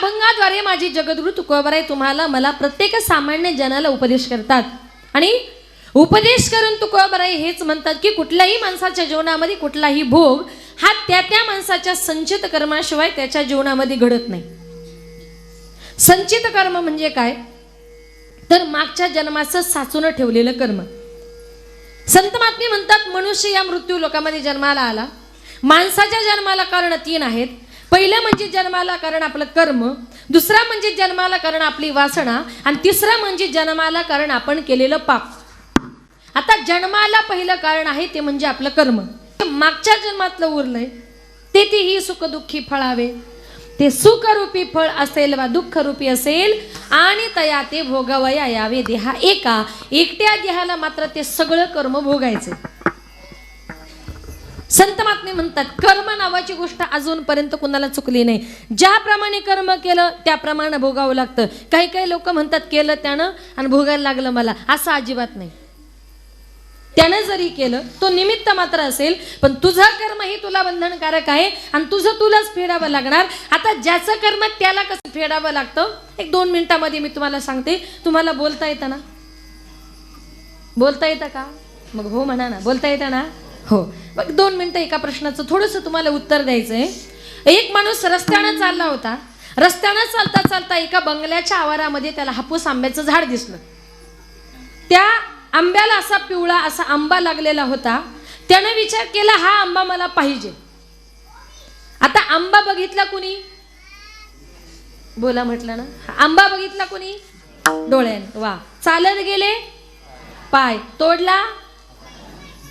अभंगाद्वारे माझी जगद्गुरु तुकोबाराय तुम्हाला मला प्रत्येक सामान्य जनाला उपदेश करतात आणि उपदेश करून तुकोबाराय हेच म्हणतात की कुठल्याही माणसाच्या जीवनामध्ये कुठलाही भोग हा त्या माणसाच्या संचित कर्माशिवाय त्याच्या जीवनामध्ये घडत नाही. संचित कर्म म्हणजे काय तर मागच्या जन्माचं साचून ठेवलेलं कर्म. संत महात्मे म्हणतात मनुष्य या मृत्यू लोकामध्ये जन्माला आला. माणसाच्या जन्माला कारण 3 आहेत. पहिलं म्हणजे जन्माला कारण आपलं कर्म, दुसरा म्हणजे जन्माला कारण आपली वासना आणि तिसरं म्हणजे जन्माला कारण आपण केलेलं पाप. आता जन्माला पहिलं कारण आहे ते म्हणजे आपलं कर्म. मागच्या जन्मातलं उरलंय ते ही सुख दुःखी फळावे. ते सुखरूपी फळ असेल वा दुःखरूपी असेल आणि तया ते भोगवया यावे. देहा एका एकट्या देहाला मात्र ते सगळं कर्म भोगायचे. संत महात्मे म्हणतात कर्म नावाची गोष्ट अजूनपर्यंत कुणाला चुकली नाही. ज्याप्रमाणे कर्म केलं त्याप्रमाणे भोगावं लागतं. काही काही लोक म्हणतात केलं त्यानं आणि भोगायला लागलं मला, असं अजिबात नाही. त्यानं जरी केलं तो निमित्त मात्र असेल पण तुझं कर्म ही तुला बंधनकारक आहे आणि तुझं तुलाच फेडावं लागणार. आता ज्याचं कर्म त्याला कसं फेडावं लागतं 1-2 मिनिटांमध्ये मी तुम्हाला सांगते. तुम्हाला बोलता येतं ना? बोलता येतं का? मग हो म्हणा ना. बोलता येतं ना? हो. मग 2 मिनिटं एका प्रश्नाचं थोडंसं तुम्हाला उत्तर द्यायचंय. एक माणूस रस्त्यानं चालला होता. रस्त्यानं चालता चालता एका बंगल्याच्या आवारामध्ये त्याला हापूस आंब्याचं झाड दिसलं. त्या आंब्याला असा पिवळा असा आंबा लागलेला होता. त्याने विचार केला हा आंबा मला पाहिजे. आता आंबा बघितला कुणी? बोला म्हटलं ना. आंबा बघितला कुणी? डोळ्याने. वा. चालत गेले? पाय. तोडला?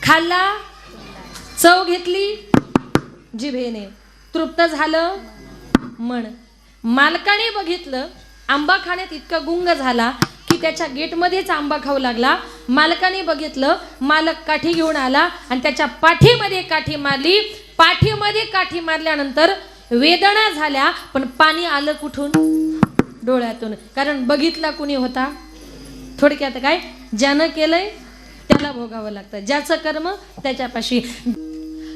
खाल्ला? चव घेतली? जिभेने. तृप्त झालं? मन. मालकाने बघितलं आंबा खाण्यात इतका गुंग झाला की त्याच्या गेटमध्येच आंबा खाऊ लागला. मालकाने बघितलं, मालक काठी घेऊन आला आणि त्याच्या पाठीमध्ये काठी मारली. पाठीमध्ये काठी मारल्यानंतर वेदना झाल्या पण पाणी आलं कुठून? डोळ्यातून. कारण बघितला कुणी होता? थोडक्यात काय ज्यानं केलंय त्याला भोगावं लागतं. ज्याचं कर्म त्याच्यापाशी.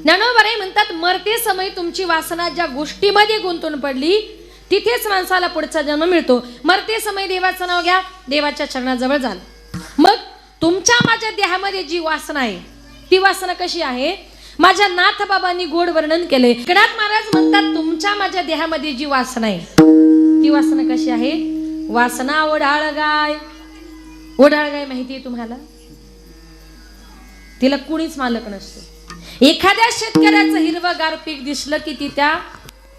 ज्ञानोबाराय म्हणतात मरते समय तुमची वासना ज्या गोष्टीमध्ये गुंतून पडली तिथेच माणसाला पुढचा जन्म मिळतो. मरते समय देवाचं नाव घ्या, देवाच्या चरणाजवळ जाल. मग तुमच्या माझ्या देहामध्ये जी वासना आहे ती वासना कशी आहे? माझ्या नाथ बाबांनी गोड वर्णन केले. एकनाथ महाराज म्हणतात तुमच्या माझ्या देहामध्ये जी वासना आहे ती वासना कशी आहे? वासना ओढाळ गाय. ओढाळ गाय माहिती आहे तुम्हाला? तिला कुणीच मालक नसतो. एखाद्या शेतकऱ्याचं हिरवगार पीक दिसलं की ती त्या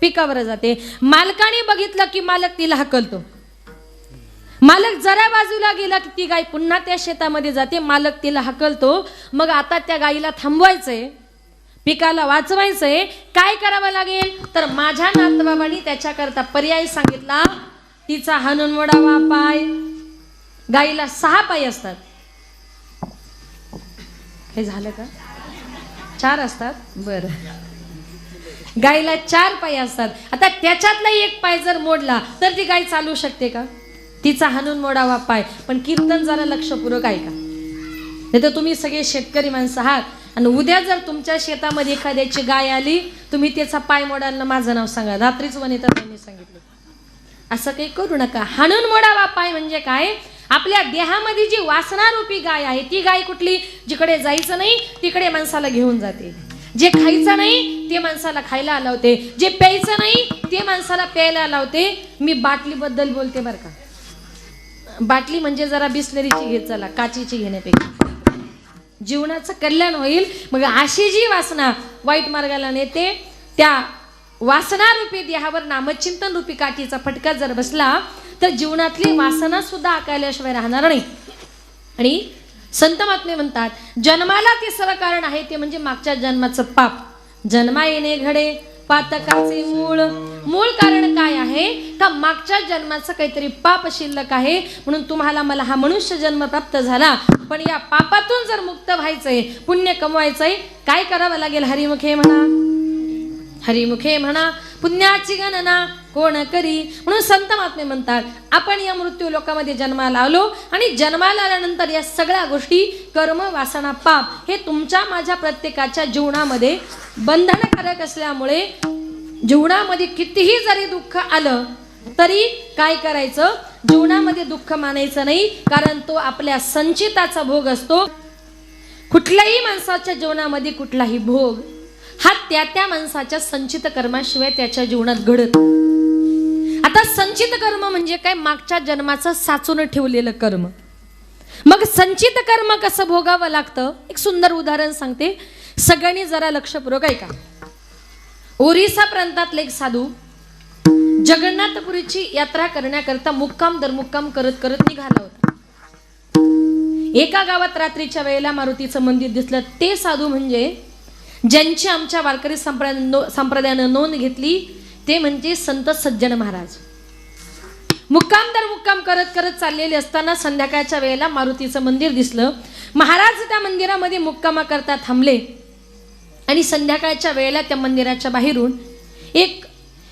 पिकावर जाते. मालकाने बघितलं की मालक तिला हकलतो. मालक जरा बाजूला गेला की ती गाय पुन्हा त्या शेतामध्ये जाते. मालक तिला हकलतो. मग आता त्या गायीला थांबवायचंय, पिकाला वाचवायचंय, काय करावं लागेल? तर माझ्या नाथबाबांनी त्याच्याकरता पर्याय सांगितला. तिचा हाणून मोडावा पाय. गायीला 6 पाय असतात. हे झालं का? 4 असतात. बरं. गायीला 4 पाय असतात. आता त्याच्यातला एक पाय जर मोडला तर ती गाय चालू शकते का? तिचा हाणून मोडावा पाय. पण कीर्तन जरा लक्षपूर्वक ऐका. नाही तर तुम्ही सगळे शेतकरी माणसं आहात आणि उद्या जर तुमच्या शेतामध्ये एखाद्याची गाय आली तुम्ही त्याचा पाय मोडायला माझं नाव सांगा. रात्रीच वनिता त्यांनी सांगितलं. असं काही करू नका. हाणून मोडावा पाय म्हणजे काय? आपल्या देहामध्ये जी वासनारूपी गाय आहे ती गाय कुठली? जिकडे जायचं नाही तिकडे माणसाला घेऊन जाते. जे खायचं नाही ते माणसाला खायला लावते. जे प्यायचं नाही ते माणसाला प्यायला लावते. मी बाटलीबद्दल बोलते बरं का. बाटली म्हणजे जरा बिस्लरीची घेत चला, काचीची घेण्यापेक्षा जीवनाचं कल्याण होईल. मग अशी जी वासना वाईट मार्गाला नेते त्या वासनारूपी देहावर नामचिंतन रूपी काठीचा फटका जर बसला तर जीवनातली वासना सुद्धा आकारल्याशिवाय राहणार नाही. आणि संत महात्मे म्हणतात जन्माला तिसरं कारण आहे ते म्हणजे मागच्या जन्माचं पाप. जन्मा येणे घडे पातकाचे मूळ. मूळ कारण काय आहे? का मागच्या जन्माचं काहीतरी पाप शिल्लक आहे म्हणून तुम्हाला मला हा मनुष्य जन्म प्राप्त झाला. पण या पापातून जर मुक्त व्हायचंय, पुण्य कमवायचंय, काय करावं लागेल? हरिमुखे म्हणा, हरिमुखे म्हणा. पुण्याची गणना कोण करी? म्हणून संत महात्मे म्हणतात आपण या मृत्यू लोकामध्ये जन्माला आलो आणि जन्माला आल्यानंतर या सगळ्या गोष्टी कर्म वासना पाप हे तुमच्या माझ्या प्रत्येकाच्या जीवनामध्ये बंधनकारक असल्यामुळे जीवनामध्ये कितीही जरी दुःख आलं तरी काय करायचं, जीवनामध्ये दुःख मानायचं नाही, कारण तो आपल्या संचिताचा भोग असतो. कुठल्याही माणसाच्या जीवनामध्ये कुठलाही भोग हा त्या माणसाच्या संचित कर्माशिवाय त्याच्या जीवनात घडत. आता संचित कर्म म्हणजे काय, मागच्या जन्माचं साचून ठेवलेलं कर्म. मग संचित कर्म कसं भोगावं लागतं, एक सुंदर उदाहरण सांगते, सगळ्यांनी जरा लक्षपूर्वक ऐका. ओरिसा प्रांतातले एक साधू जगन्नाथपुरीची यात्रा करण्याकरता मुक्काम दर मुक्काम करत करत निघाला होता. एका गावात रात्रीच्या वेळेला मारुतीचं मंदिर दिसलं. ते साधू म्हणजे ज्यांची आमच्या वारकरी संप्रदायानं नोंद घेतली ते म्हणजे संत सज्जन महाराज. मुक्काम दर मुक्काम करत करत चाललेले असताना संध्याकाळच्या वेळेला मारुतीचं मंदिर दिसलं. महाराज त्या मंदिरामध्ये मुक्कामा करता थांबले आणि संध्याकाळच्या वेळेला त्या मंदिराच्या बाहेरून एक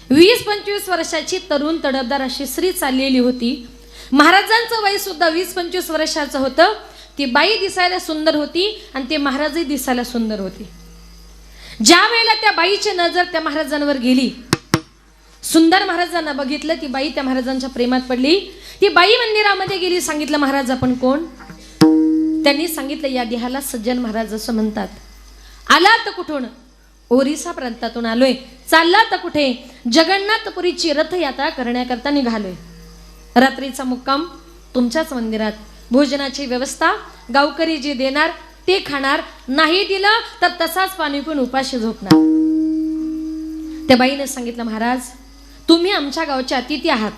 20-25 वर्षाची तरुण तडफदार अशी स्त्री चाललेली होती. महाराजांचं वय सुद्धा 20-25 वर्षाचं होतं. ती बाई दिसायला सुंदर होती आणि ते महाराजही दिसायला सुंदर होते. ज्या वेळेला त्या बाईची नजर त्या महाराजांवर गेली, सुंदर महाराजांना बघितलं, ती बाई त्या महाराजांच्या प्रेमात पडली. ती बाई मंदिरामध्ये गेली, सांगितलं महाराज आपण कोण? त्यांनी सांगितलं या देहाला सज्जन महाराज असं म्हणतात. आला तर कुठून? ओरिसा प्रांतातून आलोय. चालला तर कुठे? जगन्नाथपुरीची रथयात्रा करण्याकरता निघालोय. रात्रीचा मुक्काम तुमच्याच मंदिरात, भोजनाची व्यवस्था गावकरी जे देणार ते खाणार, नाही दिलं तर तसाच पाणी पिऊन उपाशी झोपणार. त्या बाईने सांगितलं महाराज तुम्ही आमच्या गावचे अतिथी आहात,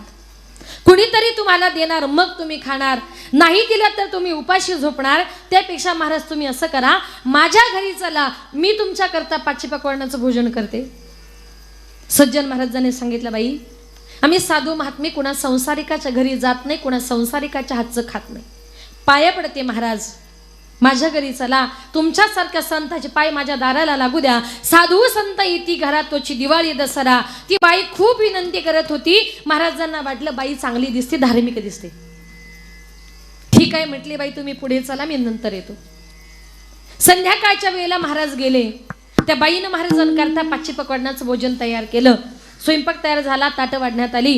कुणीतरी तुम्हाला देणार मग तुम्ही खाणार, नाही दिलं तर तुम्ही उपाशी झोपणार. त्यापेक्षा महाराज तुम्ही असं करा, माझ्या घरी चला, मी तुमच्याकरता पाची पकवानाचं भोजन करते. सज्जन महाराजांनी सांगितलं बाई आम्ही साधू महात्मे कुणा संसारिकाच्या घरी जात नाही, कुणा संसारिकाच्या हातचं खात नाही. पाया पडते महाराज माझ्या घरी चला, तुमच्यासारख्या संताचे पाय माझ्या दाराला लागू द्या. साधू संत येती घरात तोची दिवाळी दसरा. ती बाई खूप विनंती करत होती. महाराजांना वाटलं बाई चांगली दिसते, धार्मिक दिसते. ठीक आहे म्हटली बाई तुम्ही पुढे चला, मी नंतर येतो. संध्याकाळच्या वेळेला महाराज गेले. त्या बाईनं महाराजांकरता पाची पकवानाचं भोजन तयार केलं. स्वयंपाक तयार झाला, ताटं वाढण्यात आली.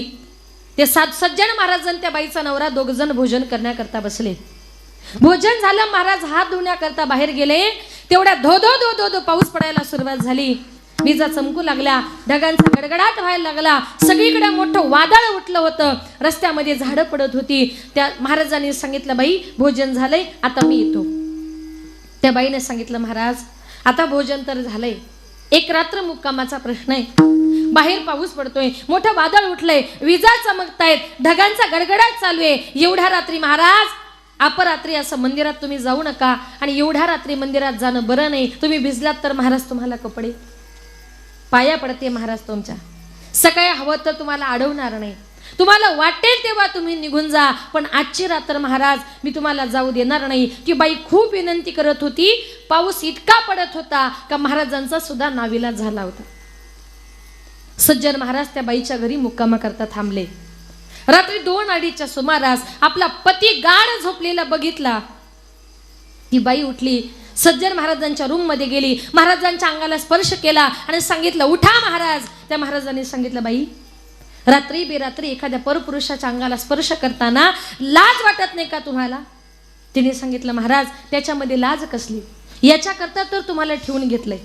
ते सज्जन महाराज त्या बाईचा नवरा दोघजण भोजन करण्याकरता बसले. भोजन झालं, महाराज हात धुण्याकरता बाहेर गेले. तेवढ्या धो धो धो धो धो पाऊस पडायला सुरुवात झाली. विजा चमकू लागल्या, ढगांचा गडगडाट व्हायला लागला. सगळीकडे मोठं वादळ उठलं होतं. रस्त्यामध्ये झाडं पडत होती. त्या महाराजांनी सांगितलं बाई भोजन झालंय, आता मी येतो. त्या बाईने सांगितलं महाराज आता भोजन तर झालंय, एक रात्र मुक्कामाचा प्रश्न आहे. बाहेर पाऊस पडतोय, मोठं वादळ उठलंय, विजा चमकतायत, ढगांचा गडगडाट चालू आहे. एवढ्या रात्री महाराज अपरात्री असं मंदिरात तुम्ही जाऊ नका, आणि एवढ्या रात्री मंदिरात जाणं बरं नाही. तुम्ही भिजलात तर महाराज तुम्हाला कपडे, पाया पडते महाराज तुमच्या, सकाळी हवं तर तुम्हाला अडवणार नाही. तुम्हाला वाटेल तेव्हा तुम्ही निघून जा, पण आजची रात्र महाराज मी तुम्हाला जाऊ देणार नाही. ती बाई खूप विनंती करत होती. पाऊस इतका पडत होता का महाराजांचा सुद्धा नाविलाज झाला होता. सज्जन महाराज त्या बाईच्या घरी मुक्कामा करता थांबले. रात्री 2-2:30च्या सुमारास आपला पती गाढ झोपलेला बघितला. ती बाई उठली, सज्जन महाराजांच्या रूम मध्ये गेली, महाराजांच्या अंगाला स्पर्श केला आणि सांगितलं उठा महाराज. त्या महाराजांनी सांगितलं बाई रात्री बेरात्री एखाद्या परपुरुषाच्या अंगाला स्पर्श करताना लाज वाटत नाही का तुम्हाला? तिने सांगितलं महाराज त्याच्यामध्ये लाज कसली, याच्याकरता तर तुम्हाला ठेवून घेतलंय.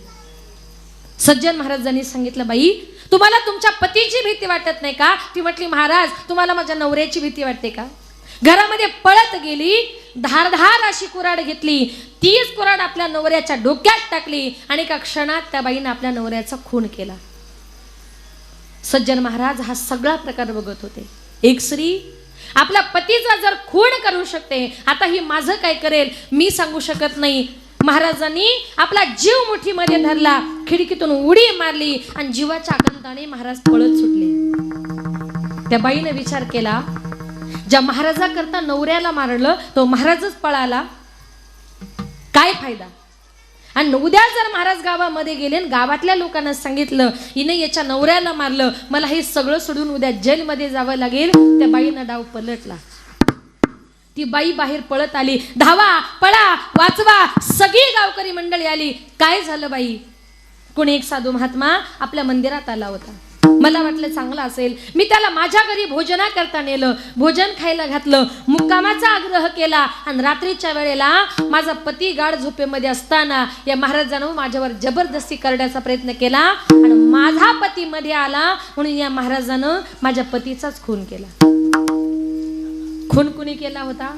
सज्जन महाराजांनी सांगितलं बाई तुम्हाला तुमच्या पतीची भीती वाटत नाही का? ती म्हटली महाराज तुम्हाला माझ्या नवऱ्याची भीती वाटते का? घरामध्ये पळत गेली, धारधार अशी कुऱ्हाड घेतली, तीच कुऱ्हाड आपल्या नवऱ्याच्या डोक्यात टाकली आणि एका क्षणात त्या बाईने आपल्या नवऱ्याचा खून केला. सज्जन महाराज हा सगळा प्रकार बघत होते. एक स्त्री आपल्या पतीचा जर खून करू शकते, आता ही माझं काय करेल मी सांगू शकत नाही. महाराजांनी आपला जीव मुठीमध्ये धरला, खिडकीतून उडी मारली आणि जीवाच्या आगंताने महाराज पळत सुटले. त्या बाईने विचार केला ज्या महाराजाकरता नवऱ्याला मारलं तो महाराजच पळाला, काय फायदा? आणि उद्या जर महाराज गावामध्ये गेले, गावातल्या लोकांना सांगितलं हिने याच्या नवऱ्याला मारलं, मला हे सगळं सोडून उद्या जेलमध्ये जावं लागेल. त्या बाईनं डाव पलटला. ती बाई बाहेर पळत आली, धावा पळा वाचवा, सगळी गावकरी मंडळी आली. काय झालं बाई? कोणी एक साधू महात्मा आपल्या मंदिरात आला होता. मला वाटलं चांगलं असेल, मी त्याला माझ्या घरी भोजनाकरता नेलं, भोजन खायला घातलं, मुक्कामाचा आग्रह केला आणि रात्रीच्या वेळेला माझा पती गाढ झोपेमध्ये असताना या महाराजानं माझ्यावर जबरदस्ती करण्याचा प्रयत्न केला आणि माझा पती मध्ये आला म्हणून या महाराजानं माझ्या पतीचाच खून केला. खून कुणी केला होता?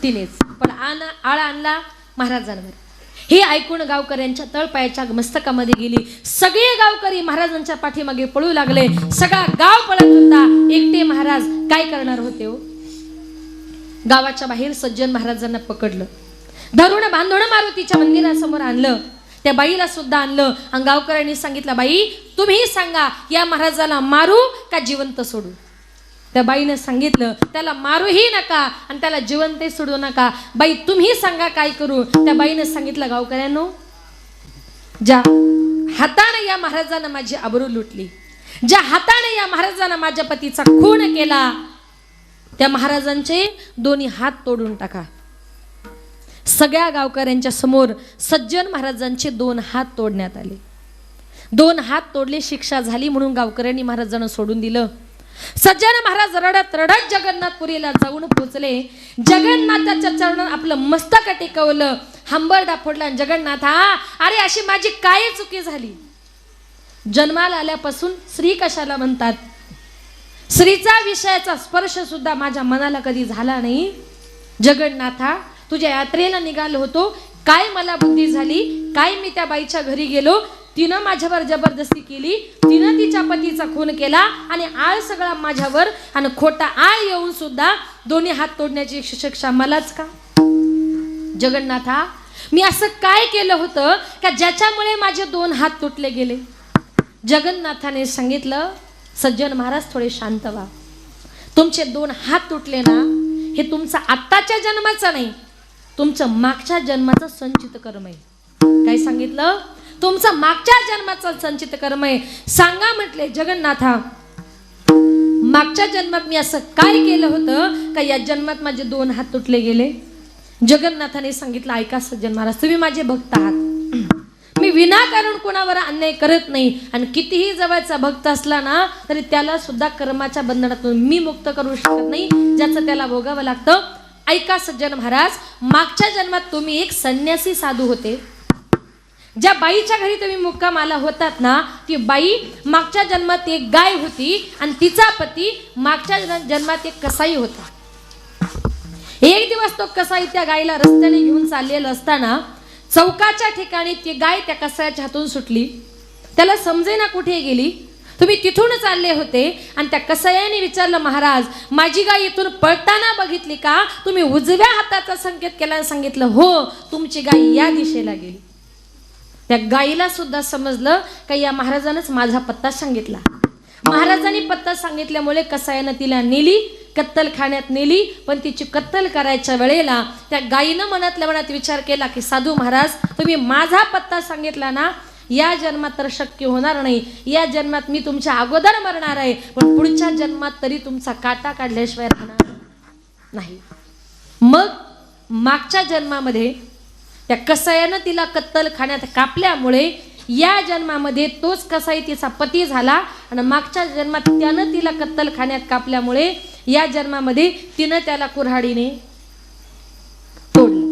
तिनेच. पण आळा आणला महाराजांवर. हे ऐकून गावकऱ्यांच्या तळपायाच्या मस्तकामध्ये गेली. सगळे गावकरी महाराजांच्या पाठीमागे पळू लागले. सगळा गाव पळत होता. एकटे महाराज काय करणार होते हो? गावाच्या बाहेर सज्जन महाराजांना पकडलं, धरून बांधून मारुतीच्या मंदिरासमोर आणलं. त्या बाईला सुद्धा आणलं आणि गावकऱ्यांनी सांगितलं, बाई तुम्ही सांगा या महाराजाला मारू का जिवंत सोडू? त्या बाईने सांगितलं, त्याला मारूही नका आणि त्याला जिवंतही सोडू नका. बाई तुम्ही सांगा काय करू? त्या बाईने सांगितलं, गावकऱ्यांनो, ज्या हाताने या महाराजानं माझी आबरू लुटली, ज्या हाताने या महाराजानं माझ्या पतीचा खून केला, त्या महाराजांचे दोन्ही हात तोडून टाका. सगळ्या गावकऱ्यांच्या समोर सज्जन महाराजांचे 2 हात तोडण्यात आले. 2 हात तोडले, शिक्षा झाली म्हणून गावकऱ्यांनी महाराजांना सोडून दिलं. सज्जन महाराज रडत रडत जगन्नाथपुरीला जाऊन पोचले. जगन्नाथाच्या चरणात आपलं मस्तक टेकवलं, हंबरडा फोडला. जगन्नाथा, अरे अशी माझी काय चुकी झाली? जन्माला आल्यापासून स्त्री कशाला म्हणतात? स्त्रीचा विषयाचा स्पर्श सुद्धा माझ्या मनाला कधी झाला नाही. जगन्नाथा, तुझ्या यात्रेला निघालो होतो, काय मला बुद्धी झाली? काय मी त्या बाईच्या घरी गेलो, तिनं माझ्यावर जबरदस्ती केली, तिनं तिच्या पतीचा खून केला आणि आळ सगळा माझ्यावर, आणि खोटा आळ येऊन सुद्धा दोन्ही हात तोडण्याची शिक्षा मलाच का? जगन्नाथा, मी असं काय केलं होतं का ज्याच्यामुळे माझे 2 हात तुटले गेले? जगन्नाथाने सांगितलं, सज्जन महाराज थोडे शांत व्हा. तुमचे 2 हात तुटले ना, हे तुमचं आत्ताच्या जन्माचं नाही, तुमचं मागच्या जन्माचं संचित कर्म आहे. काय सांगितलं? तुमचं मागच्या जन्माचं संचित कर्म आहे. सांगा म्हटले जगन्नाथा, मागच्या जन्मात मी असं काय केलं होतं का या जन्मात माझे 2 हात तुटले गेले? जगन्नाथाने सांगितलं, ऐका सज्जन महाराज, तुम्ही माझे भक्त आहात, मी विनाकारण कोणावर अन्याय करत नाही, आणि कितीही जवळचा भक्त असला ना तरी त्याला सुद्धा कर्माच्या बंधनातून मी मुक्त करू शकत नाही, ज्याचं त्याला भोगावं लागतं. ऐका सज्जन महाराज, मागच्या जन्मात तुम्ही एक संन्यासी साधू होते. ज्या बाईच्या घरी तुम्ही मुक्काम आला होतात ना, ती बाई मागच्या जन्मात एक गाय होती आणि तिचा पती मागच्या जन्मात एक कसाई होता. एक दिवस तो कसाई त्या गायीला रस्त्याने घेऊन चाललेला असताना चौकाच्या ठिकाणी ती गाय त्या कसाईच्या हातून सुटली. त्याला समजेना कुठे गेली. तुम्ही तिथून चालले होते आणि त्या कसायाने विचारलं, महाराज माझी गाय इथून पळताना बघितली का? तुम्ही उजव्या हाताचा संकेत केला. सांगितलं, हो, तुमची गाय या दिशेला गेली. त्या गायीला सुद्धा समजलं का या महाराजांनीच माझा पत्ता सांगितला. महाराजांनी पत्ता सांगितल्यामुळे कसायानं तिला नेली, कत्तलखान्यात नेली. पण तिची कत्तल करायच्या वेळेला त्या गायीनं मनातल्या मनात विचार केला की साधू महाराज, तुम्ही माझा पत्ता सांगितला ना, या जन्मात तर शक्य होणार नाही, या जन्मात मी तुमच्या अगोदर मरणार आहे, पण पुढच्या जन्मात तरी तुमचा काटा काढल्याशिवाय राहणार नाही. मग मागच्या जन्मामध्ये त्या कसायानं तिला कत्तलखान्यात कापल्यामुळे या जन्मामध्ये तोच कसाई तिचा पती झाला, आणि मागच्या जन्मात त्यानं तिला कत्तलखान्यात कापल्यामुळे या जन्मामध्ये तिनं त्याला कुऱ्हाडीने तोडलं.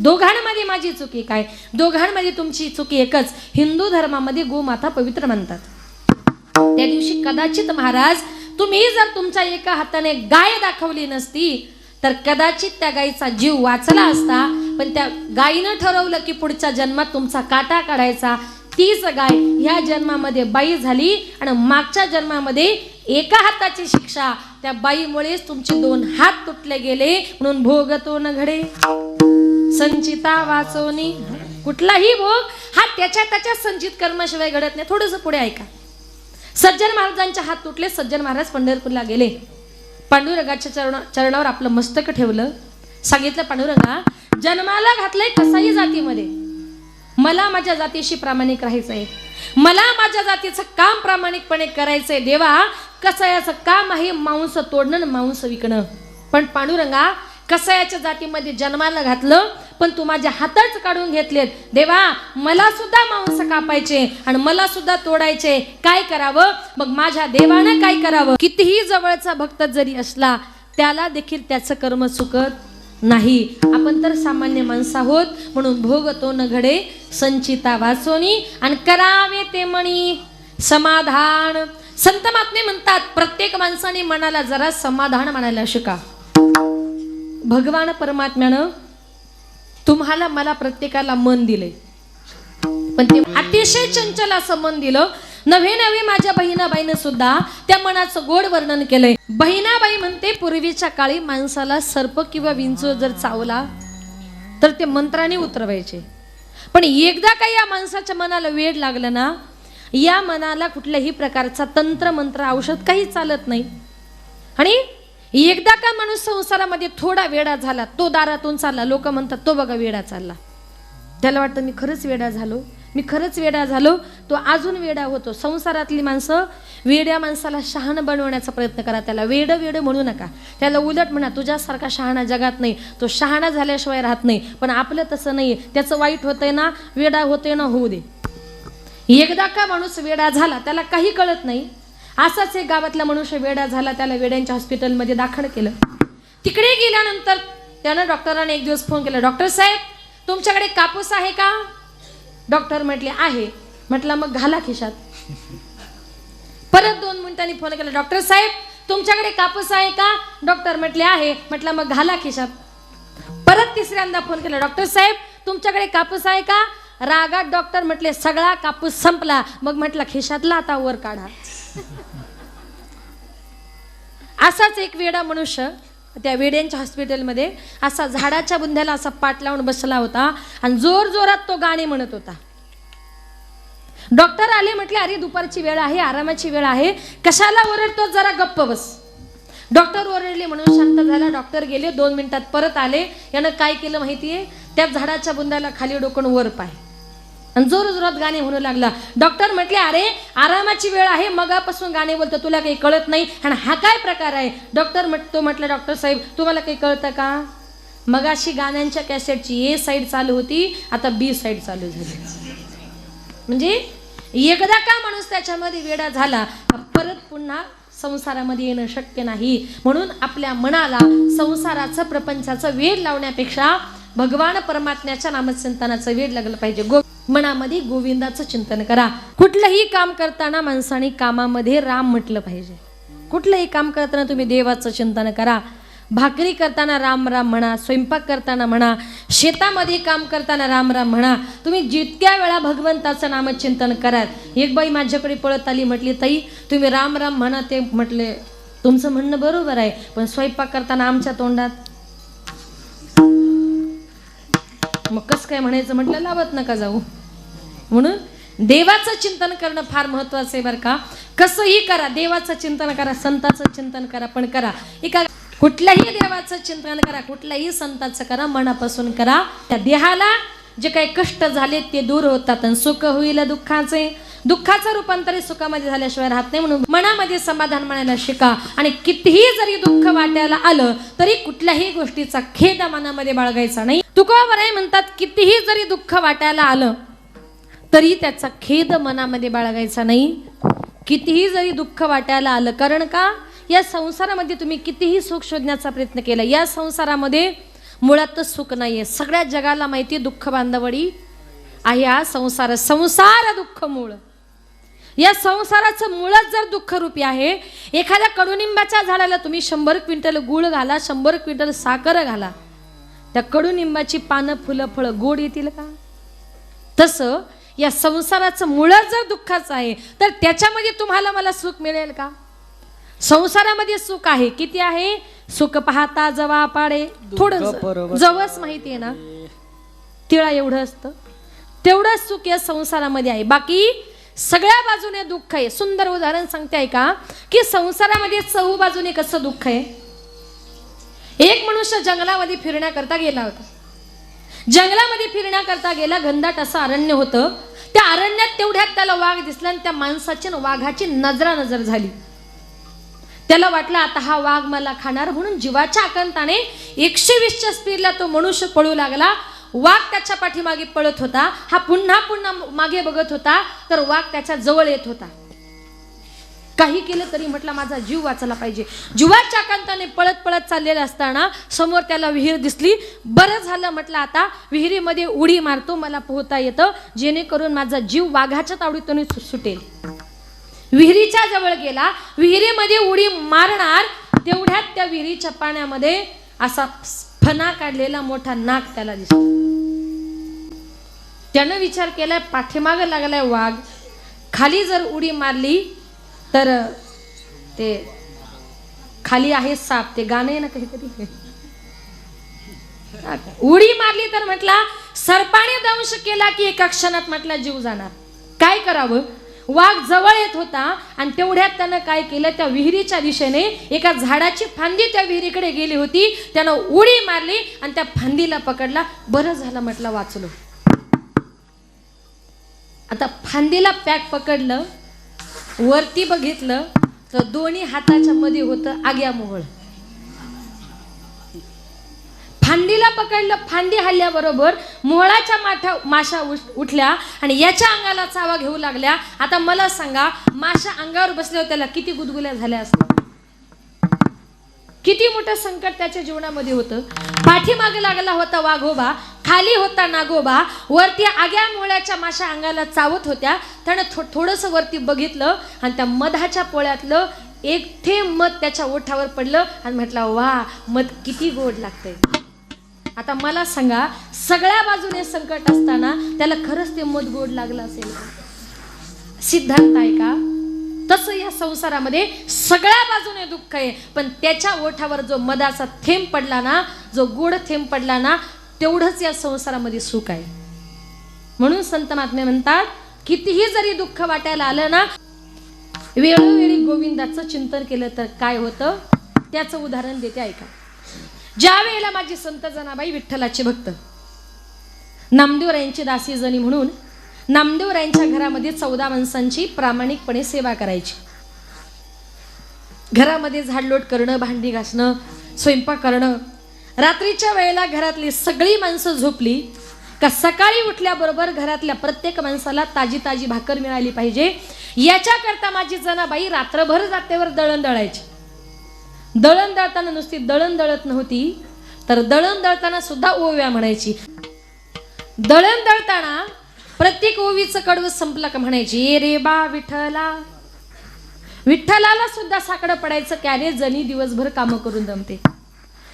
दोघांमध्ये माझी चुकी काय? दोघांमध्ये तुमची चुकी एकच, हिंदू धर्मामध्ये गोमाता पवित्र मानतात. त्या दिवशी कदाचित महाराज तुम्ही जर तुमच्या एका हाताने गाय दाखवली नसती तर कदाचित त्या गायीचा जीव वाचला असता. पण त्या गायीनं ठरवलं की पुढच्या जन्मात तुमचा काटा काढायचा. तीच गाय ह्या जन्मामध्ये बाई झाली आणि मागच्या जन्मामध्ये एका हाताची शिक्षा. त्या बाईमुळेच तुमचे 2 हात तुटले गेले. म्हणून भोगतो न घडे संचिता वाचोनी. कुठलाही भोग हा त्याच्या संचित कर्माशिवाय घडत नाही. थोडंसं पुढे ऐका. सज्जन महाराजांचे हात तुटले. सज्जन महाराज पंढरपूरला गेले. पांडुरंगाच्या चरणावर आपलं मस्तक ठेवलं. सांगितलं, पांडुरंगा, जन्माला घातलंय कसाई जातीमध्ये, मला माझ्या जातीशी प्रामाणिक राहायचंय, मला माझ्या जातीचं काम प्रामाणिकपणे करायचंय. देवा, कसायाचं काम आहे मांस तोडणं, मांस विकणं. पण पांडुरंगा, कसायाच्या जातीमध्ये जन्माला घातलं, पण तू माझ्या हातच काढून घेतलेत. देवा मला सुद्धा मांस कापायचे आणि मला सुद्धा तोडायचे, काय करावं? मग माझ्या देवानं काय करावं? कितीही जवळचा भक्त जरी असला त्याला देखील त्याचं कर्म चुकत नाही. आपण तर सामान्य माणसं आहोत, म्हणून भोगतो न घडे संचिता वाचोनी आणि करावे ते म्हणी समाधान. संत महात्मे म्हणतात प्रत्येक माणसाने मनाला जरा समाधान म्हणायला शिका. भगवान परमात्म्यानं तुम्हाला मला प्रत्येकाला मन दिले, पण ते अतिशय चंचल असं मन दिलं. नवे नवे माझ्या बहिणाबाईनं सुद्धा त्या मनाचं गोड वर्णन केलंय. बहिणाबाई म्हणते पूर्वीच्या काळी माणसाला सर्प किंवा विंचू जर चावला तर ते मंत्राने उतरवायचे, पण एकदा काही या माणसाच्या मनाला वेड लागलं ना, या मनाला कुठल्याही प्रकारचा तंत्र मंत्र औषध काही चालत नाही. आणि एकदा का माणूस संसारामध्ये थोडा वेडा झाला, तो दारातून चालला, लोक म्हणतात तो बघा वेडा चालला, त्याला वाटतं मी खरंच वेडा झालो, मी खरंच वेडा झालो, तो अजून वेडा होतो. संसारातली माणसं वेड्या माणसाला शहाणं बनवण्याचा प्रयत्न करा. त्याला वेड वेड म्हणू नका, त्याला उलट म्हणा तुझ्यासारखा शहाणा जगात नाही, तो शहाणा झाल्याशिवाय राहत नाही. पण आपलं तसं नाही, त्याचं वाईट होतंय ना, वेडा होतोय ना, होऊ दे. एकदा का माणूस वेडा झाला त्याला काही कळत नाही. असाच एक गावातला मनुष्य वेडा झाला, त्याला वेड्यांच्या हॉस्पिटलमध्ये दाखल केलं. तिकडे गेल्यानंतर त्यानं डॉक्टरांनी एक दिवस फोन केला, डॉक्टर साहेब तुमच्याकडे कापूस आहे का? डॉक्टर म्हटले आहे. म्हटलं मग घाला खिशात. परत 2 मिनिटांनी फोन केला, डॉक्टर साहेब तुमच्याकडे कापूस आहे का? डॉक्टर म्हटले आहे. म्हटलं मग घाला खिशात. परत तिसऱ्यांदा फोन केला, डॉक्टर साहेब तुमच्याकडे कापूस आहे का? रागात डॉक्टर म्हटले सगळा कापूस संपला. मग म्हटलं खिशातला आता वर काढा. असाच एक वेडा मनुष्य त्या वेड्यांच्या हॉस्पिटलमध्ये असा झाडाच्या बुंध्याला असा पाठ लावून बसला होता आणि जोर जोरात तो गाणे म्हणत होता. डॉक्टर आले, म्हटले अरे दुपारची वेळ आहे, आरामाची वेळ आहे, कशाला ओरडतो, जरा गप्प बस. डॉक्टर ओरडले म्हणून शांत झाला. डॉक्टर गेले, 2 मिनिटात परत आले. यानं काय केलं माहितीये, त्या झाडाच्या बुंध्याला खाली डोकून वर पाय आणि जोर जोरात गाणे म्हणू लागला. डॉक्टर म्हटले अरे आरामाची वेळ आहे, मगापासून गाणे बोलतो, तुला काही कळत नाही आणि हा काय प्रकार आहे? डॉक्टर म्हटलं डॉक्टर साहेब तुम्हाला काही कळतं का? मगाशी गाण्यांच्या कॅसेटची ए साईड चालू होती, आता बी साईड चालू झाली. म्हणजे एकदा का माणूस त्याच्यामध्ये वेडा झाला परत पुन्हा संसारामध्ये येणं शक्य नाही. म्हणून आपल्या मनाला संसाराचं प्रपंचाचं वेड लावण्यापेक्षा भगवान परमात्म्याच्या नामचिंतनाचं वेड लागलं पाहिजे. मनामध्ये गोविंदाचं चिंतन करा. कुठलंही काम करताना माणसाने कामामध्ये राम म्हटलं पाहिजे. कुठलंही काम करताना तुम्ही देवाचं चिंतन करा. भाकरी करताना राम राम म्हणा, स्वयंपाक करताना म्हणा, शेतामध्ये काम करताना राम राम म्हणा. तुम्ही जितक्या वेळा भगवंताचं नामचिंतन करा. एक बाई माझ्याकडे पळत आली, म्हटली ताई तुम्ही राम राम म्हणा. ते म्हटले तुमचं म्हणणं बरोबर आहे, पण स्वयंपाक करताना आमच्या तोंडात मग कसं काय म्हणायचं? म्हटलं लावत नका जाऊ. म्हणून देवाचं चिंतन करणं फार महत्वाचं आहे बरं का. कसंही करा, देवाचं चिंतन करा, संताचं चिंतन करा, पण करा एका कुठल्याही देवाचं चिंतन करा, कुठल्याही संताचं करा, मनापासून करा. त्या देहाला जे काही कष्ट झाले ते दूर होतात आणि सुख होईल दुःखाचे. दुःखाचं रूपांतर सुखामध्ये झाल्याशिवाय राहत नाही. म्हणून मनामध्ये समाधान म्हणायला शिका. आणि कितीही जरी दुःख वाटायला आलं तरी कुठल्याही गोष्टीचा खेद मनामध्ये बाळगायचा नाही. तुकोबराय म्हणतात कितीही जरी दुःख वाटायला आलं तरी त्याचा खेद मनामध्ये बाळगायचा नाही. कितीही जरी दुःख वाटायला आलं, कारण का या संसारामध्ये तुम्ही कितीही सुख शोधण्याचा प्रयत्न केला, या संसारामध्ये मुळातच सुख नाहीये. सगळ्या जगाला माहिती दुःख बांधवडी आहे हा संसार. संसार दुःख मूळ. या संसाराचं मुळच जर दुःखरूपी आहे. एखाद्या कडुनिंबाच्या झाडाला तुम्ही 100 क्विंटल गुळ घाला, 100 क्विंटल साखर घाला, त्या कडुनिंबाची पानं फुलं फळं गोड येतील का? तसं या संसाराचं मुळच जर दुःखाचं आहे तर त्याच्यामध्ये तुम्हाला मला सुख मिळेल का? संसारामध्ये सुख आहे, किती आहे? सुख पाहता जवा पाडे, थोडं जवस माहिती आहे ना, तिळा एवढं असतं, तेवढं सुख या संसारामध्ये आहे. बाकी सगळ्या बाजूने दुःख आहे. सुंदर उदाहरण सांगते ऐका की संसारामध्ये चहू बाजूने कसं दुःख आहे. एक मनुष्य जंगलामध्ये फिरण्याकरता गेला होता. जंगलामध्ये फिरण्याकरता गेला, घनदाट असं अरण्य होतं. त्या अरण्यात तेवढ्यात त्याला वाघ दिसला आणि त्या माणसाची वाघाची नजरानजर झाली. त्याला वाटलं आता हा वाघ मला खाणार, म्हणून जीवाच्या आकांताने 120च्या स्पीडला तो मनुष्य पळू लागला. वाघ त्याच्या पाठीमागे पळत होता. हा पुन्हा पुन्हा मागे बघत होता तर वाघ त्याच्या जवळ येत होता. काही केलं तरी म्हटलं माझा जीव वाचला पाहिजे. जीवाच्या कांताने पळत पळत चाललेला असताना समोर त्याला विहीर दिसली. बरं झालं म्हटलं आता विहिरीमध्ये उडी मारतो, मला पोहता येतं, जेणेकरून माझा जीव वाघाच्या तावडीतून सुटेल. विहिरीच्या जवळ गेला, विहिरीमध्ये उडी मारणार तेवढ्यात त्या विहिरीच्या पाण्यामध्ये असा फणा काढलेला मोठा नाग त्याला दिसला. त्यानं विचार केलाय पाठीमागं लागलाय वाघ, खाली जर उडी मारली तर ते खाली आहे साप, ते गाणं आहे ना काहीतरी, उडी मारली तर म्हटला सर्पाने दंश केला की एका क्षणात म्हटला जीव जाणार. काय करावं? वाघ जवळ येत होता आणि तेवढ्यात त्यानं काय केलं, त्या विहिरीच्या दिशेने एका झाडाची फांदी त्या विहिरीकडे गेली होती, त्यानं उडी मारली आणि त्या फांदीला पकडला. बरं झालं म्हटलं वाचलो. आता फांदीला पॅक पकडलं, वरती बघितलं तर दोन्ही हाताच्या मध्ये होतं आग्या मोहळ. फांदीला पकडलं, फांदी हल्ल्याबरोबर मोहळाच्या माशा उठल्या आणि याच्या अंगाला चावा घेऊ लागल्या. आता मला सांगा, माशा अंगावर बसल्यावर त्याला किती गुदगुल्या झाल्या असतात, किती मोठं संकट त्याच्या जीवनामध्ये होतं. पाठीमागे लागला होता वाघोबा, खाली होता नागोबा, वरती आग्या मोहळ्याच्या माशा अंगाला चावत होत्या. त्यानं थोडंसं वरती बघितलं आणि त्या मधाच्या पोळ्यातलं एक थेंब मध त्याच्या ओठावर पडलं आणि म्हटलं वा, मध किती गोड लागतंय. आता मला सांगा, सगळ्या बाजूने संकट असताना त्याला खरंच ते मध गोड लागलं असेल? सिद्धांत आहे का? तसं या संसारामध्ये सगळ्या बाजूने दुःख आहे, पण त्याच्या ओठावर जो मधाचा थेंब पडला ना, जो गोड थेंब पडला ना, तेवढंच या संसारामध्ये सुख आहे. म्हणून संत महात्मे म्हणतात, कितीही जरी दुःख वाटायला आलं ना, वेळोवेळी गोविंदाचं चिंतन केलं तर काय होतं, त्याचं उदाहरण देते ऐका. ज्या वेळेला माझी संत जनाबाई विठ्ठलाची भक्त, नामदेवरायांची दासी जणी म्हणून नामदेवरायांच्या घरामध्ये 14 माणसांची प्रामाणिकपणे सेवा करायची. घरामध्ये झाडलोट करणं, भांडी घासणं, स्वयंपाक करणं. रात्रीच्या वेळेला घरातली सगळी माणसं झोपली का सकाळी उठल्याबरोबर घरातल्या प्रत्येक माणसाला ताजी ताजी भाकर मिळाली पाहिजे, याच्याकरता माझी जनाबाई रात्रभर जात्यावर दळण दळायची. दळण दळताना नुसती दळण दळत नव्हती, तर दळण दळताना सुद्धा ओव्या म्हणायची. दळण दळताना प्रत्येक ओवीचं कडवं संपलं का म्हणायची, ए रे बा विठ्ठला. विठ्ठलाला सुद्धा साकडं पडायचं की अरे जणी दिवसभर कामं करून दमते,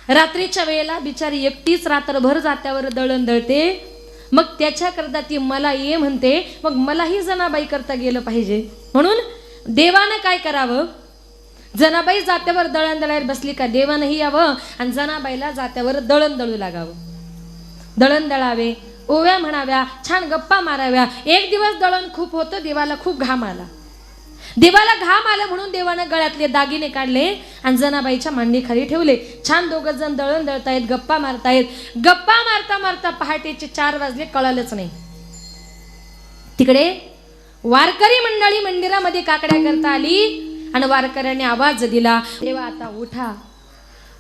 रात्रीच्या वेळेला बिचारी एकटीच रात्रभर जात्यावर दळण दळते, मग त्याच्याकरता ती मला ये म्हणते, मग मलाही जनाबाई करता गेलं पाहिजे. म्हणून देवानं काय करावं, जनाबाई जात्यावर दळण दळायला बसली का देवानंही यावं आणि जनाबाईला जात्यावर दळण दळू लागावं. दळण दळावे, ओव्या म्हणाव्या, छान गप्पा माराव्या. एक दिवस दळण खूप होतं, देवाला खूप घाम आला. देवाला घाम आला म्हणून देवानं गळ्यातले दागिने काढले आणि जनाबाईच्या मांडीखाली ठेवले. छान दोघं जण दळण दळतायत, गप्पा मारतायत. गप्पा मारता मारता पहाटेचे 4 वाजले, कळालंच नाही. तिकडे वारकरी मंडळी मंदिरामध्ये काकड्या करता आली आणि वारकऱ्याने आवाज दिला, देवा आता उठा.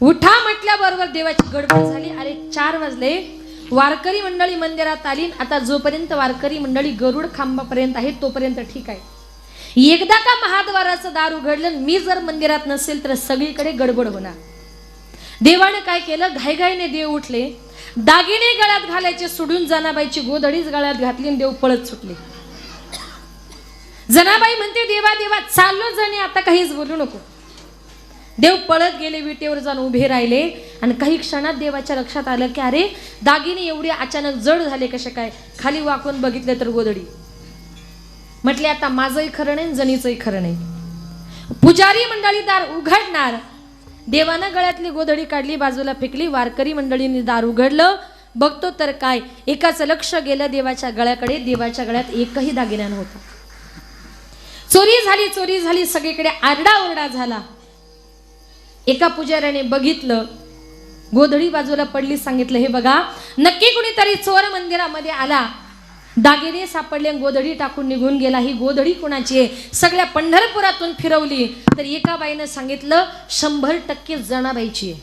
उठा म्हटल्याबरोबर देवाची गडबड झाली. अरे 4 वाजले, वारकरी मंडळी मंदिरात आली. आता जोपर्यंत वारकरी मंडळी गरुड खांबापर्यंत आहे तोपर्यंत ठीक आहे. एकदा का महाद्वाराचं दार उघडलं, मी जर मंदिरात नसेल तर सगळीकडे गडबड होणार. देवाने काय केलं, घाईघाईने देव उठले, दागिने गळ्यात घालायचे सोडून जनाबाईची गोधडीच गळ्यात घातली आणि देव पळत सुटले. जनाबाई म्हणते, देवा देवा चाललो जणी, आता काहीच बोलू नको. देव पळत गेले, विटेवर जाऊन उभे राहिले आणि काही क्षणात देवाच्या लक्षात आलं की अरे दागिने एवढे अचानक जड झाले कसे काय. खाली वाकून बघितले तर गोधडी. म्हटले आता माझंही खरं नाही, जणीचंही खरं नाही. पुजारी मंडळी दार उघडणार, देवानं गळ्यातली गोधडी काढली, बाजूला फेकली. वारकरी मंडळींनी दार उघडलं, बघतो तर काय, एकाचं लक्ष गेलं देवाच्या गळ्याकडे. देवाच्या गळ्यात एकही दागिना नव्हता. चोरी झाली, चोरी झाली, सगळीकडे आरडाओरडा झाला. एका पुजाऱ्याने बघितलं, गोधडी बाजूला पडली. सांगितलं, हे बघा, नक्की कुणीतरी चोर मंदिरामध्ये आला, दागिने सापडले, गोधडी टाकून निघून गेला. ही गोधडी कोणाची आहे? सगळ्या पंढरपुरातून फिरवली तर एका बाईनं सांगितलं 100% जनाबाईची आहे.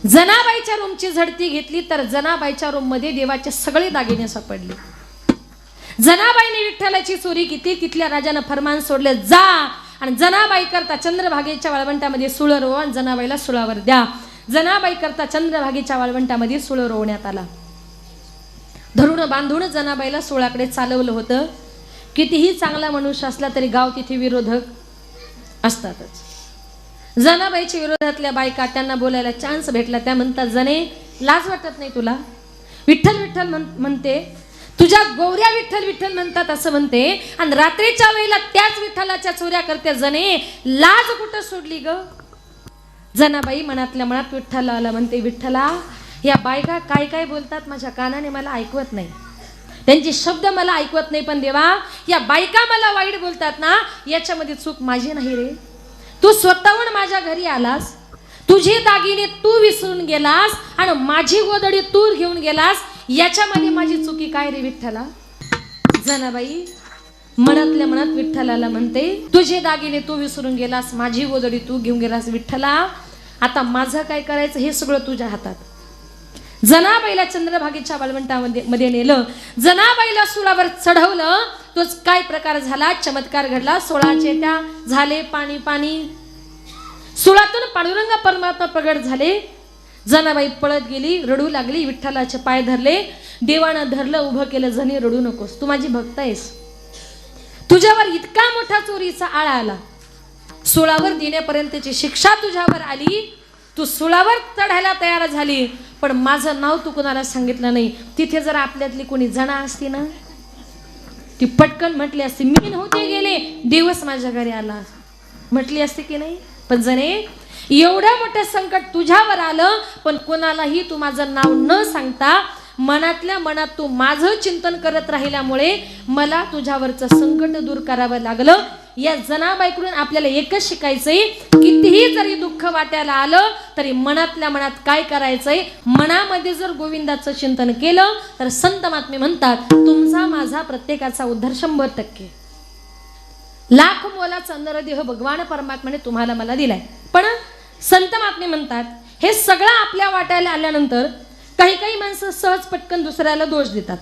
जनाबाईच्या रूमची झडती घेतली तर जनाबाईच्या रूम मध्ये देवाचे सगळे दागिने सापडले. जनाबाईने विठ्ठलाची चोरी केली. तिथल्या राजानं फरमान सोडले, जा आणि जनाबाई करता चंद्रभागेच्या वाळवंटामध्ये सुळ रोवा आणि जनाबाईला सुळावर द्या. जनाबाई करता चंद्रभागेच्या वाळवंटामध्ये सुळ रोवण्यात आला. धरून बांधून जनाबाईला सुळाकडे चालवलं होतं. कितीही चांगला मनुष्य असला तरी गाव तिथे विरोधक असतातच. जनाबाईच्या विरोधातल्या बायका त्यांना बोलायला चान्स भेटला. त्या म्हणतात, जने लाज वाटत नाही तुला? विठ्ठल विठ्ठल म्हणते, तुझ्या गौऱ्या विठ्ठल विठ्ठल म्हणतात असं म्हणते, आणि रात्रीच्या वेळेला त्याच विठ्ठलाच्या चोऱ्या करते. जने लाज कुठं सोडली ग? जनाबाई मनातल्या मनात विठ्ठलाला म्हणते, विठ्ठला या बायका काय काय बोलतात माझ्या कानाने मला ऐकवत नाही, त्यांचे शब्द मला ऐकवत नाही, पण देवा या बायका मला वाईट बोलतात ना, याच्यामध्ये चूक माझी नाही रे. तू स्वतःहून माझ्या घरी आलास, तुझे दागिने तू विसरून गेलास आणि माझी गोदडी तू घेऊन गेलास, याच्यामध्ये माझी चुकी काय रे विठ्ठला? जनाबाई मनातल्या मनात विठ्ठलाला म्हणते, तुझे दागिने तू विसरून गेलास, माझी गोदडी तू घेऊन गेलास, विठ्ठला आता माझं काय करायचं हे सगळं तुझ्या हातात. जनाबाईला चंद्रभागेच्या वाळवंटामध्ये नेलं. जनाबाईला सुळावर चढवलं. तोच काय प्रकार झाला, चमत्कार घडला. 16 चेत्या झाले, पाणी पाणी. सुळातून पांडुरंग परमात्मा प्रगट झाले. जनाबाई पळत गेली, रडू लागली. विठ्ठलाचे पाय धरले, देवानं धरलं, उभं केलं. जणी रडू नकोस, तू माझी भक्त आहेस. तुझ्यावर इतका मोठा चोरीचा आळा आला, सुळावर देण्यापर्यंतची शिक्षा तुझ्यावर आली. तू सुळावर चढायला तयार झाली, पण माझं नाव तू कोणाला सांगितलं नाही. तिथे जर आपल्यातली कोणी जना असती ना, ती पटकन म्हटली असती, मी नव्हते गेले, देवच माझ्या घरी आला, म्हटली असते की नाही? पण जणे एवढं मोठं संकट तुझ्यावर आलं, पण कोणालाही तू माझं नाव न सांगता मनातल्या मनात तू माझं चिंतन करत राहिल्यामुळे मला तुझ्यावरचं संकट दूर करावं लागलं. या जनाबाईकडून आपल्याला एकच शिकायचंय, कितीही जरी दुःख वाट्याला आलं तरी मनातल्या मनात काय करायचंय, मनामध्ये जर गोविंदाचं चिंतन केलं तर संत महात्मे म्हणतात, तुमचा माझा प्रत्येकाचा उद्धार 100%. लाख मोलाचा नरदेह भगवान परमात्म्याने तुम्हाला मला दिलाय. पण संत महात्मे म्हणतात, हे सगळं आपल्या वाट्याला आल्यानंतर काही काही माणसं सहज पटकन दुसऱ्याला दोष देतात.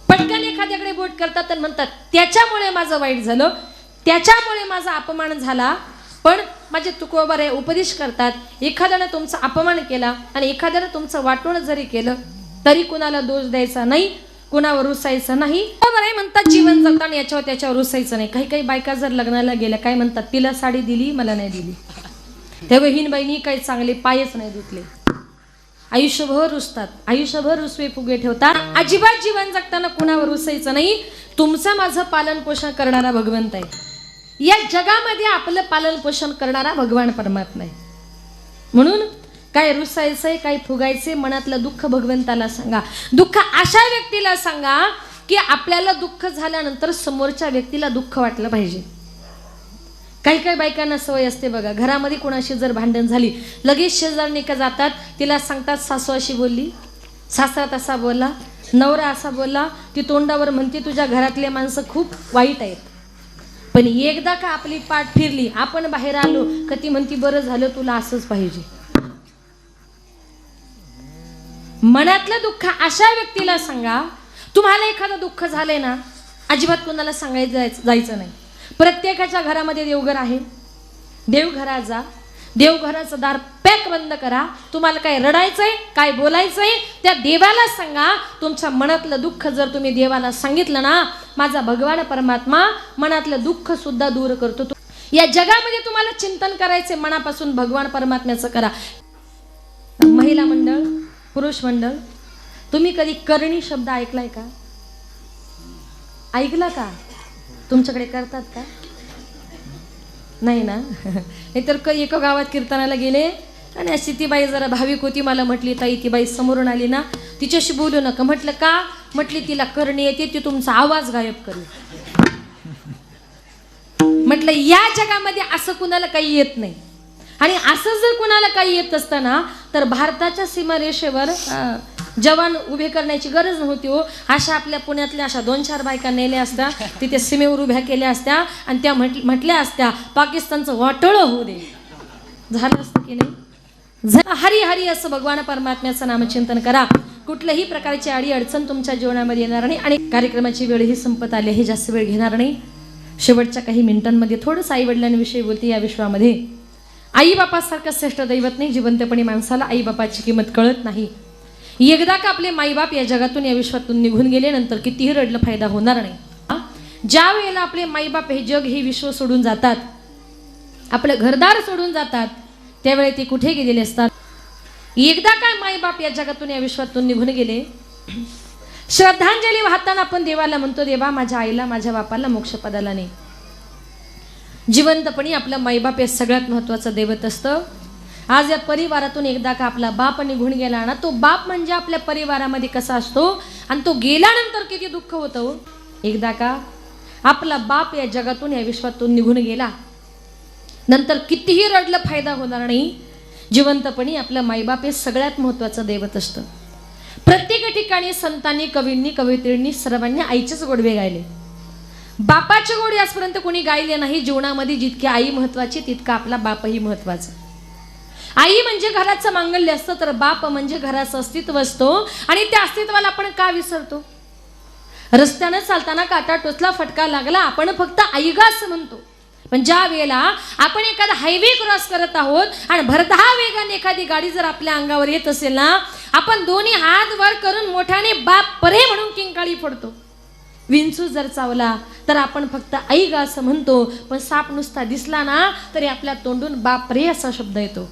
पटकन एखाद्याकडे बोट करतात आणि म्हणतात, त्याच्यामुळे माझं वाईट झालं, त्याच्यामुळे माझा अपमान झाला. पण माझे तुकोबर आहे उपदेश करतात, एखाद्याने तुमचा अपमान केला आणि एखाद्याने तुमचं वाटोळ जरी केलं तरी कुणाला दोष द्यायचा नाही, कुणावर रुसायचं नाही. बरोबर आहे म्हणतात, जीवन जगताना याच्यावर त्याच्यावर रुसायचं नाही. काही काही बायका जर लग्नाला गेल्या काय म्हणतात, तिला साडी दिली मला नाही दिली, तेव्हा हिन बहिणी काही चांगले पायच नाही धुतले. आयुष्यभर रुसतात, आयुष्यभर रुसवे फुगे ठेवतात. अजिबात जीवन जगताना कुणावर रुसायचं नाही. तुमचं माझं पालन पोषण करणारा भगवंत आहे. या जगामध्ये आपलं पालन पोषण करणारा भगवान परमात्मा आहे. म्हणून काय रुसायचंय, काय फुगायचंय, मनातलं दुःख भगवंताला सांगा. दुःख अशा व्यक्तीला सांगा की आपल्याला दुःख झाल्यानंतर समोरच्या व्यक्तीला दुःख वाटलं पाहिजे. काही काही बायकांना सवय असते बघा, घरामध्ये कोणाशी जर भांडण झाली लगेच शेजारणी का जातात, तिला सांगतात सासू अशी बोलली, सासरा तसा बोलला, नवरा असा बोलला. ती तोंडावर म्हणते तुझ्या घरातले माणसं खूप वाईट आहेत. पण एकदा का आपली पाठ फिरली, आपण बाहेर आलो का ती म्हणती बरं झालं, तुला असंच पाहिजे. मनातलं दुःख अशा व्यक्तीला सांगा. तुम्हाला एखादं दुःख झालंय ना, अजिबात कोणाला सांगायचं जायचं नाही. प्रत्येकाच्या घरामध्ये देवघर आहे, देवघरात जा, देवघराचं दार पॅक बंद करा. तुम्हाला काय रडायचंय, काय बोलायचंय, त्या देवाला सांगा. तुमच्या मनातलं दुःख जर तुम्ही देवाला सांगितलं ना, माझा भगवान परमात्मा मनातलं दुःख सुद्धा दूर करतो. या जगामध्ये तुम्हाला चिंतन करायचे मनापासून भगवान परमात्म्याचं करा. महिला मंडळ, पुरुष मंडळ, तुम्ही कधी करणी शब्द ऐकलाय का? ऐकला का? तुमच्याकडे करतात का? नाही ना. नाहीतर एका गावात कीर्तनाला गेले आणि अशी ती बाई जरा भाविक होती. मला म्हटली, ताई ती बाई समोरून आली ना, तिच्याशी बोलू नका. म्हटलं का? म्हटली तिला करणी येते, ती तुमचा आवाज गायब करेल. म्हटलं या जगामध्ये असं कुणाला काही येत नाही. आणि असं जर कुणाला काही येत असतं ना, तर भारताच्या सीमारेषेवर जवान उभे करण्याची गरज नव्हती हो. अशा आपल्या पुण्यातल्या अशा 2-4 बायका नेल्या असत्या, तिथे सीमेवर उभ्या केल्या असत्या आणि त्या म्हटल्या असत्या पाकिस्तानचं वाटोळं होऊ दे, झालं असतं की नाही? हरी हरी असं भगवान परमात्म्याचं नामचिंतन करा. कुठल्याही प्रकारची अडी अडचण तुमच्या जीवनामध्ये येणार नाही. आणि कार्यक्रमाची वेळ ही संपत आली आहे, जास्त वेळ घेणार नाही. शेवटच्या काही मिनिटांमध्ये थोडंसं आई वडिलांविषयी बोलते. या विश्वामध्ये आई बापासारखं श्रेष्ठ दैवत नाही. जिवंतपणी माणसाला आई बापाची किंमत कळत नाही. एकदा का आपले माईबाप या जगातून या विश्वातून निघून गेले नंतर कितीही रडलं फायदा होणार नाही. ज्या वेळेला आपले माईबाप हे जग हे विश्व सोडून जातात, आपलं घरदार सोडून जातात, त्यावेळी ते कुठे गेलेले असतात. एकदा काय माईबाप या जगातून या विश्वातून निघून गेले, श्रद्धांजली वाहताना आपण देवाला म्हणतो, देवा माझ्या आईला माझ्या बापाला मोक्षपदाला नाही. जिवंतपणी आपलं माईबाप हे सगळ्यात महत्त्वाचं दैवत असतं. आज या परिवारातून एकदा का आपला बाप निघून गेला ना, तो बाप म्हणजे आपल्या परिवारामध्ये कसा असतो आणि तो गेल्यानंतर किती दुःख होतं. एकदा का आपला बाप या जगातून या विश्वातून निघून गेला नंतर कितीही रडलं फायदा होणार नाही. जिवंतपणी आपलं माईबाप हे सगळ्यात महत्त्वाचं दैवत असतं. प्रत्येक ठिकाणी संतांनी, कवींनी, कवयित्रींनी सर्वांनी आईचेच गोडवे गायले. बापाचे गोडे आजपर्यंत कोणी गायले नाही. जीवनामध्ये जितकी आई महत्वाची तितका आपला बापही महत्वाचा. आई म्हणजे घराचं मांगल्य असतं, तर बाप म्हणजे घराचं अस्तित्व असतो. आणि त्या अस्तित्वाला आपण का विसरतो. रस्त्यानं चालताना काटा टोचला, फटका लागला, आपण फक्त आई गा असं म्हणतो. पण ज्या वेळेला आपण एखादा हायवे क्रॉस करत आहोत आणि भरधाव वेगाने एखादी गाडी जर आपल्या अंगावर येत असेल ना, आपण दोन्ही हात वर करून मोठ्याने बाप परे म्हणून किंकाळी फोडतो. विंचू जर चावला तर आपण फक्त आई गा असं म्हणतो. पण साप नुसता दिसला ना तरी आपल्या तोंडून बाप रे असा शब्द येतो.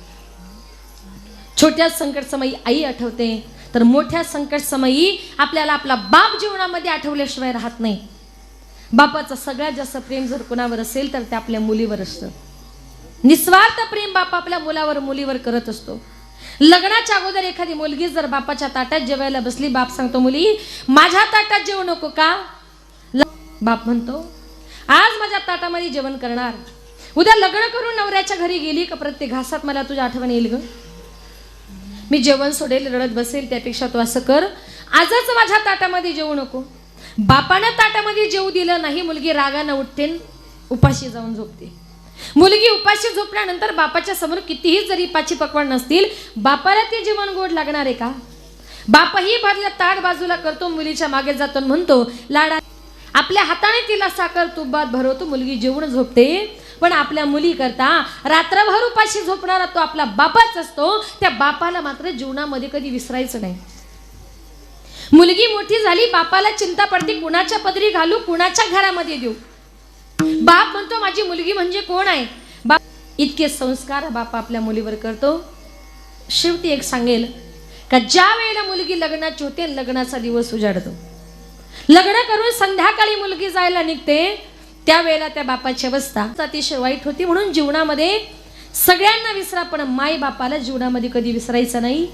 छोट्या संकट समयी आई आठवते, तर मोठ्या संकट समयी आपल्याला आपला बाप जीवनामध्ये आठवल्याशिवाय राहत नाही. बापाचं सगळ्यात जास्त प्रेम जर कोणावर असेल तर ते आपल्या मुलीवर असतं. निस्वार्थ प्रेम बाप आपल्या मुलावर मुलीवर करत असतो. लग्नाच्या अगोदर एखादी मुलगी जर बापाच्या ताटात जेवायला बसली, बाप सांगतो मुली माझ्या ताटात जेवू नको का. बाप म्हणतो आज माझ्या ताटामध्ये जेवण करणार, उद्या लग्न करून नवऱ्याच्या घरी गेली का प्रत्येक घासात मला तुझी आठवण येईल ग. मी जेवण सोडेल, रडत बसेल, त्यापेक्षा तू असं कर आजच माझ्या ताटामध्ये जेवू नको. बापानं ताटामध्ये जेवू दिलं नाही, मुलगी रागानं उठते, उपाशी जाऊन झोपते. मुलगी उपाशी झोपल्यानंतर बापाच्या समोर कितीही जरी पाची पकवान नसतील, बापाला ते जेवण गोड लागणार आहे का. बापही भरल्या ताट बाजूला करतो, मुलीच्या मागे जातो, म्हणतो लाडा आपल्या हाताने तिला साखर तुपात भरवतो, मुलगी जेवून झोपते. पण आपल्या मुली करता रात्रभर उपाशी झोपणारा तो आपला बापाच असतो. त्या बापाला मात्र जीवनामध्ये कधी विसरायचं नाही. मुलगी मोठी झाली, बापाला चिंता पडते, कुणाच्या पदरी घालू, कुणाच्या घरामध्ये देऊ. बाप म्हणतो माझी मुलगी म्हणजे कोण आहे. बाप इतके संस्कार बाप आपल्या मुलीवर करतो. शेवटी एक सांगेल का ज्या वेळेला मुलगी लग्नाची होते, लग्नाचा दिवस उजाडतो, लग्न करून संध्याकाळी मुलगी जायला निघते, त्यावेळेला त्या बापाची अवस्था अतिशय वाईट होती. म्हणून जीवनामध्ये सगळ्यांना विसरा, पण माय बापाला जीवनामध्ये कधी विसरायचं नाही.